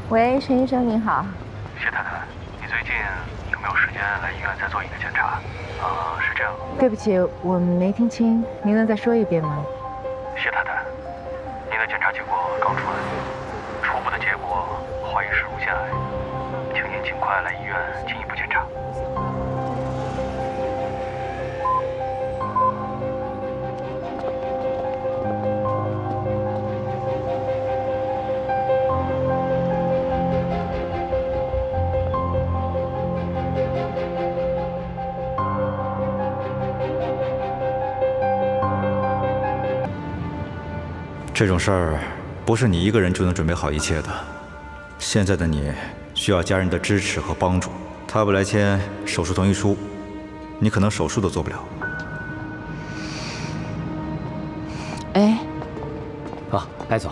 喂，陈医生您好。谢太太，你最近有没有时间来医院再做一个检查？是这样。对不起，我没听清，您能再说一遍吗？谢太太，您的检查结果刚出来，初步的结果怀疑是乳腺癌，请您尽快来医院进一步检查。这种事儿不是你一个人就能准备好一切的。现在的你需要家人的支持和帮助。他不来签手术同意书，你可能手术都做不了。哎，啊，白总，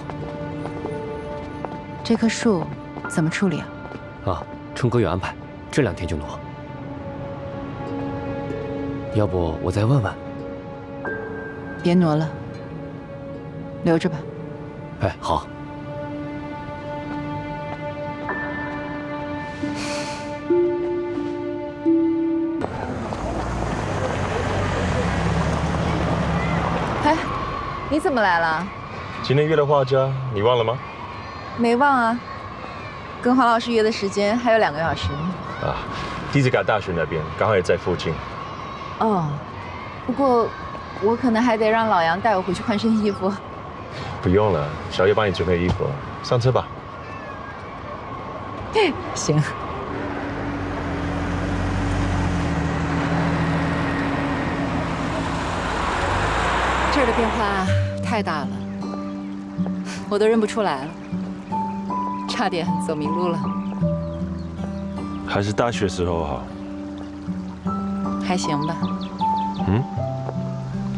这棵树怎么处理啊？啊，春哥有安排，这2天就挪。要不我再问问？别挪了，留着吧。哎，好。哎，你怎么来了？今天约的画家，你忘了吗？没忘啊，跟黄老师约的时间还有2个小时。啊，迪斯卡大学那边刚好也在附近。哦，不过我可能还得让老杨带我回去换身衣服。不用了，小叶帮你准备衣服，上车吧。行。这儿的变化太大了，我都认不出来了，差点走迷路了。还是大学时候好。还行吧。嗯？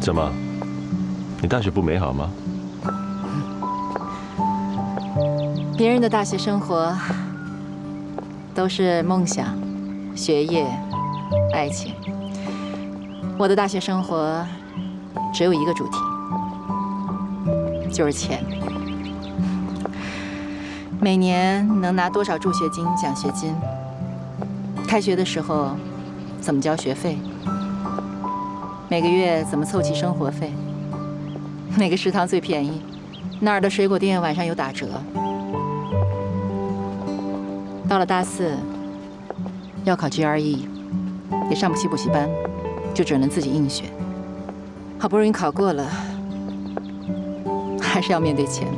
怎么？你大学不美好吗？别人的大学生活都是梦想、学业、爱情，我的大学生活只有一个主题，就是钱。每年能拿多少助学金、奖学金？开学的时候怎么交学费？每个月怎么凑齐生活费？哪个食堂最便宜？哪儿的水果店晚上有打折？到了大4，要考 GRE， 也上不起补习班，就只能自己硬学。好不容易考过了，还是要面对钱。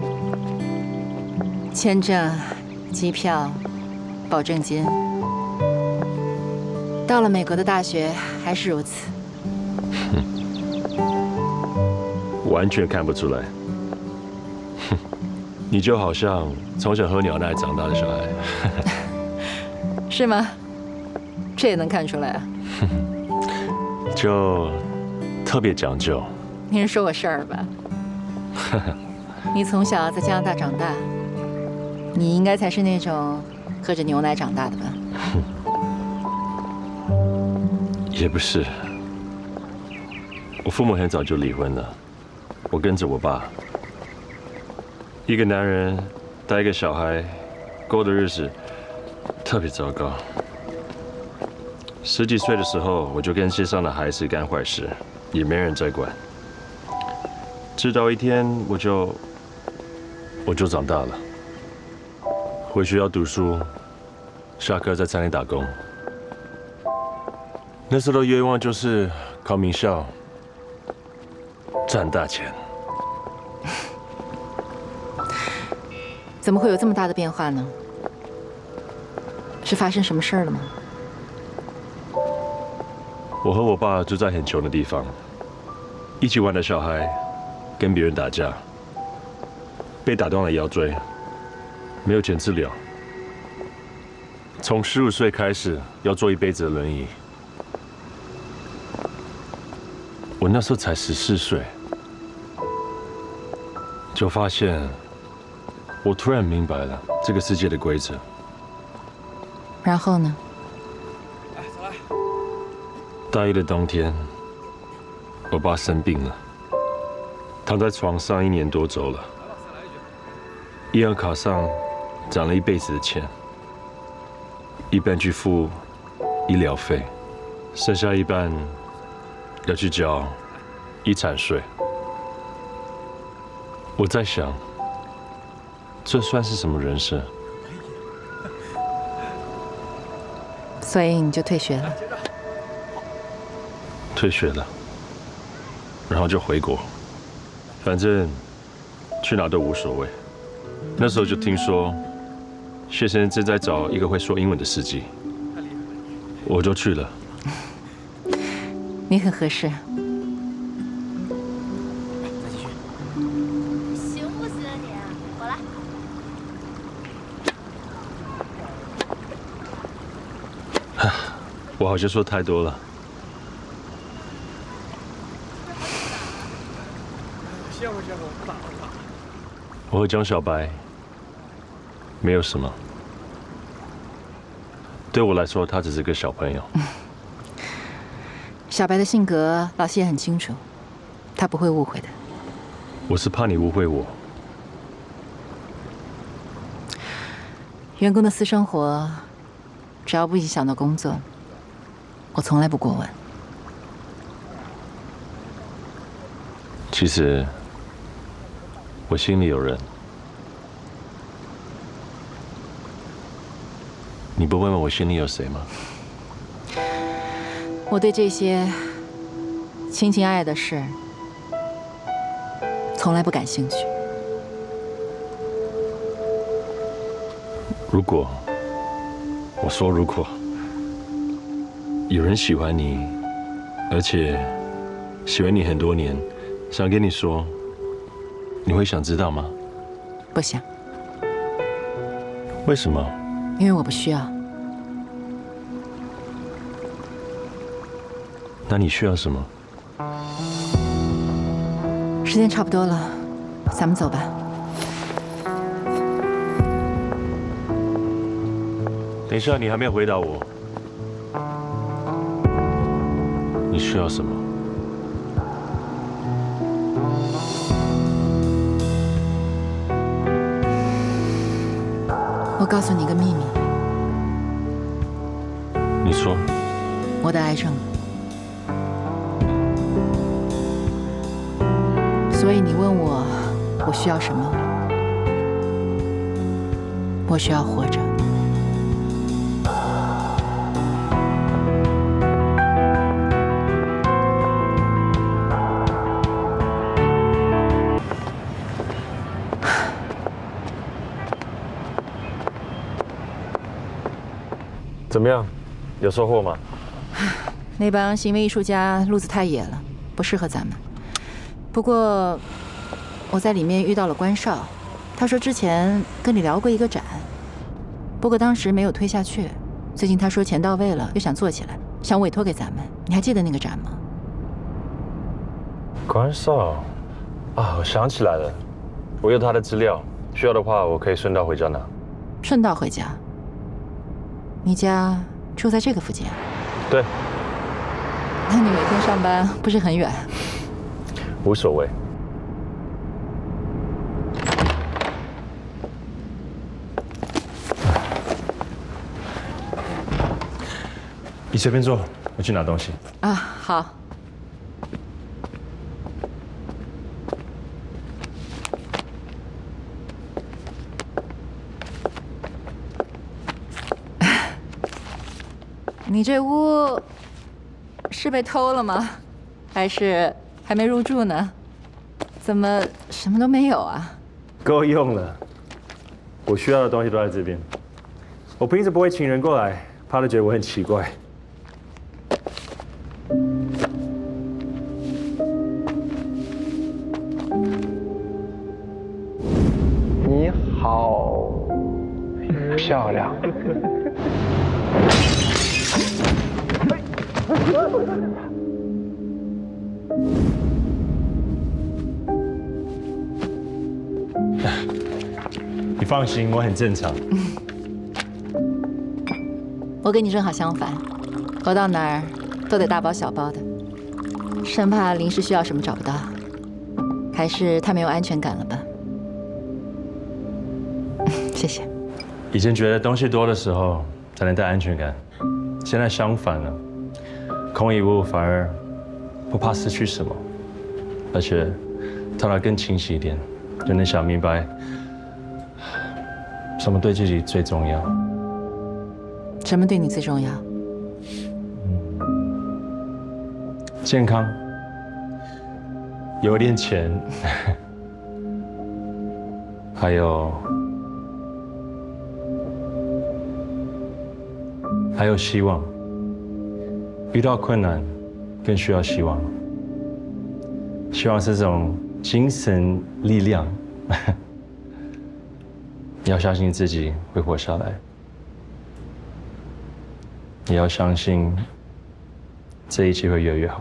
签证、机票、保证金。到了美国的大学还是如此。完全看不出来。哼，你就好像从小喝牛奶长大的小孩。是吗？这也能看出来啊。就特别讲究。你是说我事儿吧？你从小在加拿大长大，你应该才是那种喝着牛奶长大的吧？也不是，我父母很早就离婚了，我跟着我爸。一个男人带一个小孩，过的日子特别糟糕。10几岁的时候，我就跟街上的孩子干坏事，也没人在管。直到一天，我就长大了，回学校读书，下课在餐厅打工。那时候的愿望就是考名校，赚大钱。怎么会有这么大的变化呢？是发生什么事儿了吗？我和我爸住在很穷的地方，一起玩的小孩跟别人打架，被打断了腰椎，没有钱治疗。从15岁开始要坐一辈子的轮椅。我那时候才14岁，就发现，我突然明白了这个世界的规则。然后呢？大一的冬天，我爸生病了，躺在床上1年多走了。医院卡上攒了一辈子的钱，一半去付医疗费，剩下一半要去缴遗产税。我在想，这算是什么人生？所以你就退学了？退学了，然后就回国，反正去哪都无所谓。那时候就听说谢先生正在找一个会说英文的司机，我就去了。你很合适。行不行啊你？我来。我好像说太多了。我和江小白没有什么，对我来说，他只是个小朋友。小白的性格，老师也很清楚，他不会误会的。我是怕你误会我。员工的私生活，只要不影响到工作，我从来不过问。其实，我心里有人。你不问问我心里有谁吗？我对这些情情爱爱的事，从来不感兴趣。如果有人喜欢你，而且喜欢你很多年，想跟你说，你会想知道吗？不想，为什么？因为我不需要。那你需要什么？时间差不多了，咱们走吧。等一下，你还没有回答我。你需要什么？我告诉你个秘密，你说。我得癌症了。所以你问我需要什么？我需要活着。怎么样？有收获吗？那帮行为艺术家路子太野了，不适合咱们。不过我在里面遇到了关少，他说之前跟你聊过一个展，不过当时没有推下去。最近他说钱到位了，又想做起来，想委托给咱们。你还记得那个展吗？关少啊，我想起来了，我有他的资料，需要的话我可以顺道回家拿。顺道回家？你家住在这个附近啊？对。那你每天上班不是很远？无所谓。你随便坐，我去拿东西。啊，好。你这屋是被偷了吗？还是还没入住呢？怎么什么都没有啊？够用了，我需要的东西都在这边。我平时不会请人过来，怕他觉得我很奇怪。你好漂亮。你放心，我很正常。我跟你正好相反，我到哪儿都得大包小包的，生怕临时需要什么找不到。还是太没有安全感了吧？谢谢。以前觉得东西多的时候才能带安全感，现在相反了，空一物反而不怕失去什么，而且头脑更清晰一点，就能想明白什么对自己最重要。什么对你最重要？健康，有点钱，还有希望。遇到困难，更需要希望。希望是这种精神力量。你要相信自己会活下来，也要相信这一切会越来越好。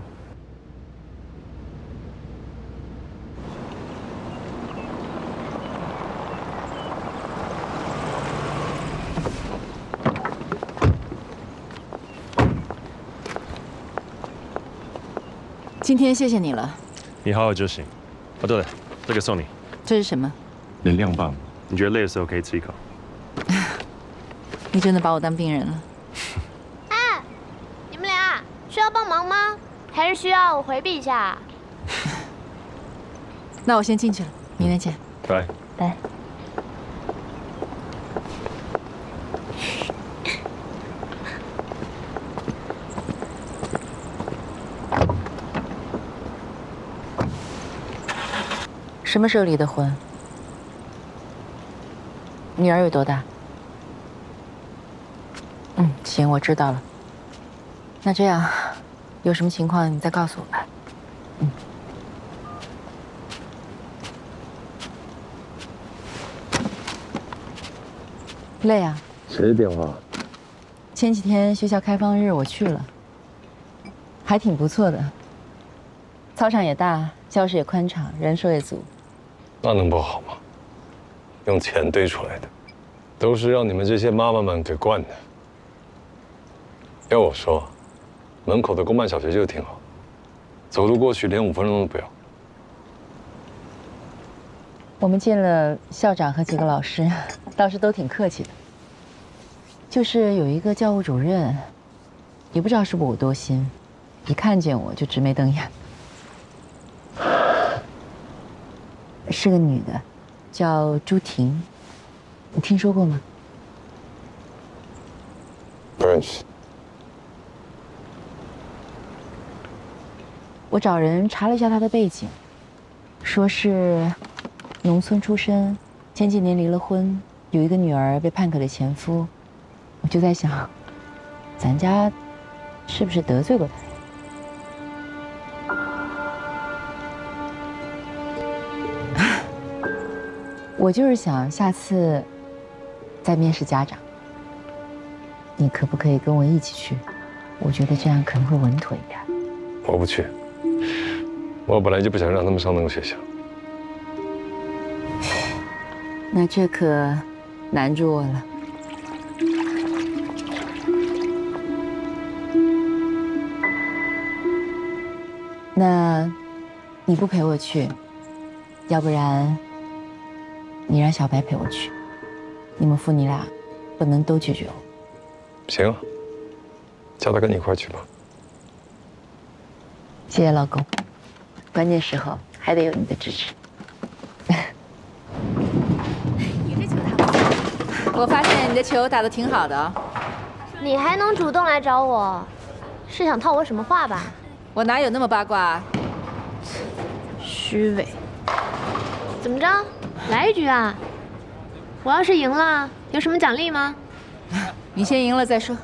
今天谢谢你了。你好好就行。哦，对了，这个送你。这是什么？能量棒，你觉得累的时候可以吃一口。你真的把我当病人了。哎，你们俩需要帮忙吗？还是需要我回避一下？那我先进去了，明天见。拜。拜。什么时候离的婚？女儿有多大？行，我知道了。那这样，有什么情况你再告诉我吧。累啊？谁的电话？前几天学校开放日我去了，还挺不错的。操场也大，教室也宽敞，人数也足。那能不好吗？用钱堆出来的，都是让你们这些妈妈们给惯的。要我说，门口的公办小学就挺好，走路过去连5分钟都不要。我们见了校长和几个老师，倒是都挺客气的。就是有一个教务主任，也不知道是不是我多心，一看见我就直眉瞪眼。是个女的，叫朱婷，你听说过吗？不认识。我找人查了一下她的背景，说是农村出身，前几年离了婚，有一个女儿被判给了前夫。我就在想，咱家是不是得罪过她？我就是想下次再面试家长，你可不可以跟我一起去？我觉得这样可能会稳妥一点。我不去，我本来就不想让他们上那个学校。那这可难住我了。那你不陪我去，要不然你让小白陪我去，你们父女俩不能都拒绝我。行啊，叫他跟你一块去吧。谢谢老公，关键时候还得有你的支持。我发现你的球打得挺好的哦。你还能主动来找我，是想套我什么话吧？我哪有那么八卦啊？虚伪。怎么着？来一局啊！我要是赢了，有什么奖励吗？你先赢了再说。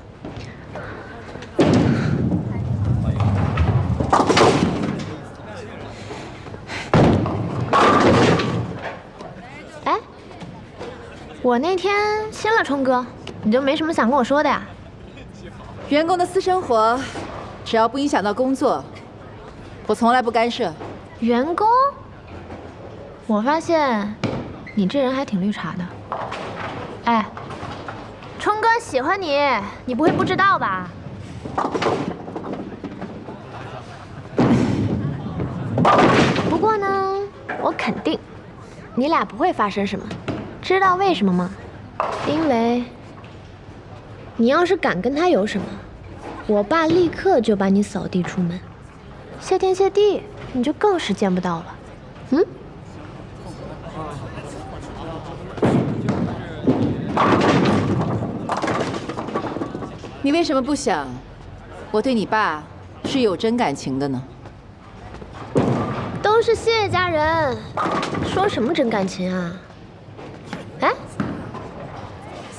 哎，我那天亲了冲哥，你就没什么想跟我说的呀？员工的私生活，只要不影响到工作，我从来不干涉。员工？我发现你这人还挺绿茶的。哎，冲哥喜欢你，你不会不知道吧？不过呢，我肯定你俩不会发生什么。知道为什么吗？因为你要是敢跟他有什么，我爸立刻就把你扫地出门。谢天谢地，你就更是见不到了。嗯？你为什么不想我对你爸是有真感情的呢？都是谢家人，说什么真感情啊？哎，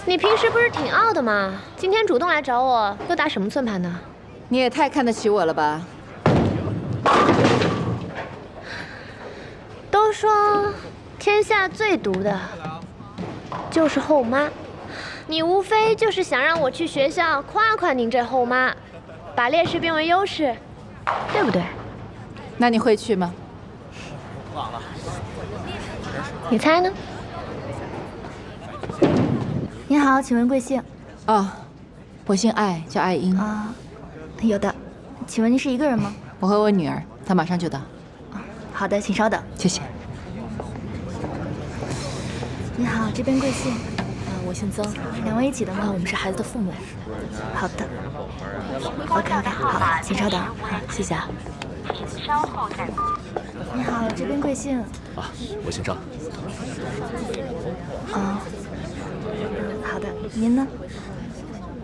你平时不是挺傲的吗？今天主动来找我，又打什么算盘呢？你也太看得起我了吧？都说天下最毒的就是后妈，你无非就是想让我去学校夸夸您这后妈，把劣势变为优势，对不对？那你会去吗？你猜呢？您好，请问贵姓？哦，我姓艾，叫艾英。啊，有的。请问您是一个人吗？我和我女儿，她马上就到。好的，请稍等。谢谢。你好，这边贵姓？我姓曾，两位一起的吗？我们是孩子的父母。好的。OK， 好，请稍等。好，谢谢啊。请稍后再。你好，这边贵姓？啊，我姓张。哦，好的，您呢？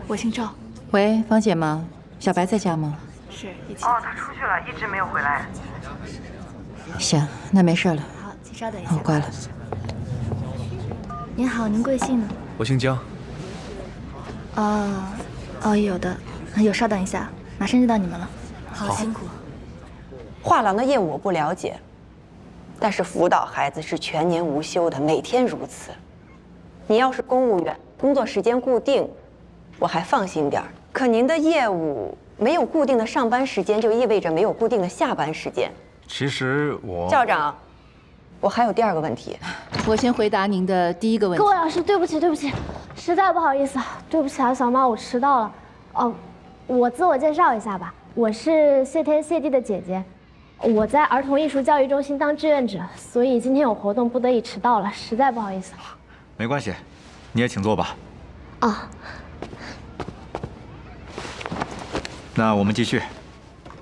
我姓赵。喂，芳姐吗？小白在家吗？是，一起。哦，他出去了，一直没有回来。行，那没事了。好，请稍等一下。我挂了。您好，您贵姓呢？我姓江。哦，有的，有，稍等一下，马上就到你们了。好辛苦。画廊的业务我不了解，但是辅导孩子是全年无休的，每天如此。你要是公务员，工作时间固定，我还放心点儿。可您的业务没有固定的上班时间，就意味着没有固定的下班时间。其实我校长，我还有第二个问题。我先回答您的第一个问题。各位老师，对不起，实在不好意思，对不起啊，小妈，我迟到了。哦，我自我介绍一下吧，我是谢天谢地的姐姐。我在儿童艺术教育中心当志愿者，所以今天有活动，不得已迟到了，实在不好意思。没关系，你也请坐吧。啊，那我们继续。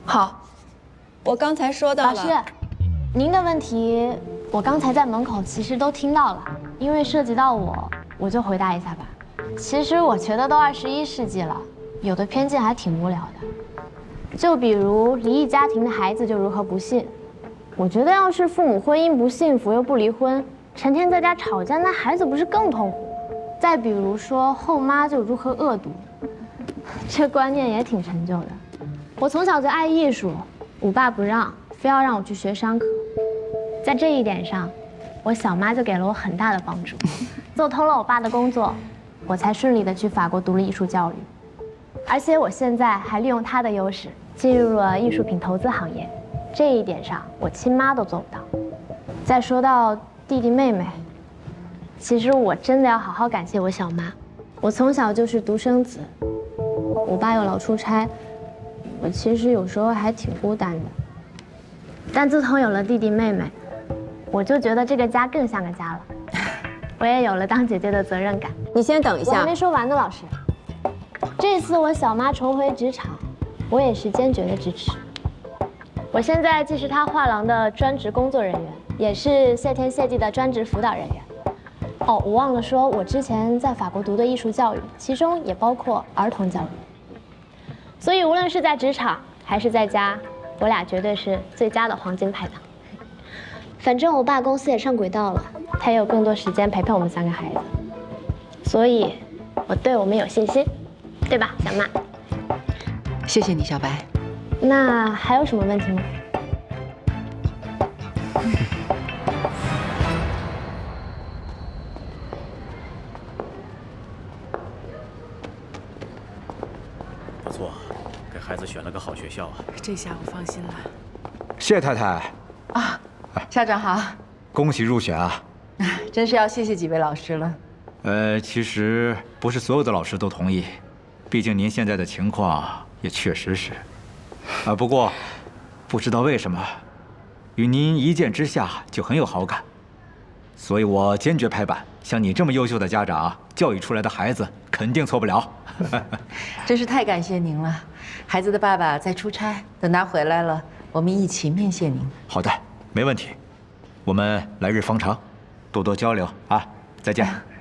好，我刚才说到了。老师，您的问题我刚才在门口其实都听到了，因为涉及到我就回答一下吧。其实我觉得都21世纪了，有的偏见还挺无聊的。就比如离异家庭的孩子就如何不幸，我觉得要是父母婚姻不幸福又不离婚，成天在家吵架，那孩子不是更痛苦？再比如说后妈就如何恶毒，这观念也挺陈旧的。我从小就爱艺术，我爸不让，非要让我去学商科，在这一点上，我小妈就给了我很大的帮助，做通了我爸的工作，我才顺利的去法国读了艺术教育。而且我现在还利用她的优势进入了艺术品投资行业，这一点上我亲妈都做不到。再说到弟弟妹妹，其实我真的要好好感谢我小妈。我从小就是独生子，我爸又老出差，我其实有时候还挺孤单的。但自从有了弟弟妹妹，我就觉得这个家更像个家了。我也有了当姐姐的责任感。你先等一下，我还没说完呢，老师。这次我小妈重回职场，我也是坚决的支持。我现在既是她画廊的专职工作人员，也是谢天谢地的专职辅导人员。哦，我忘了说，我之前在法国读的艺术教育，其中也包括儿童教育。所以无论是在职场还是在家，我俩绝对是最佳的黄金拍档。反正我爸公司也上轨道了，他也有更多时间陪陪我们3个孩子，所以我对我们有信心，对吧，小妈？谢谢你，小白。那还有什么问题吗？不错，给孩子选了个好学校啊。这下我放心了。谢太太。啊，校长好。恭喜入选啊！真是要谢谢几位老师了。其实不是所有的老师都同意，毕竟您现在的情况也确实是。不过，不知道为什么，与您一见之下就很有好感，所以我坚决拍板像你这么优秀的家长，教育出来的孩子肯定错不了。真是太感谢您了。孩子的爸爸在出差，等他回来了，我们一起面谢您。好的，没问题。我们来日方长，多多交流啊！再见。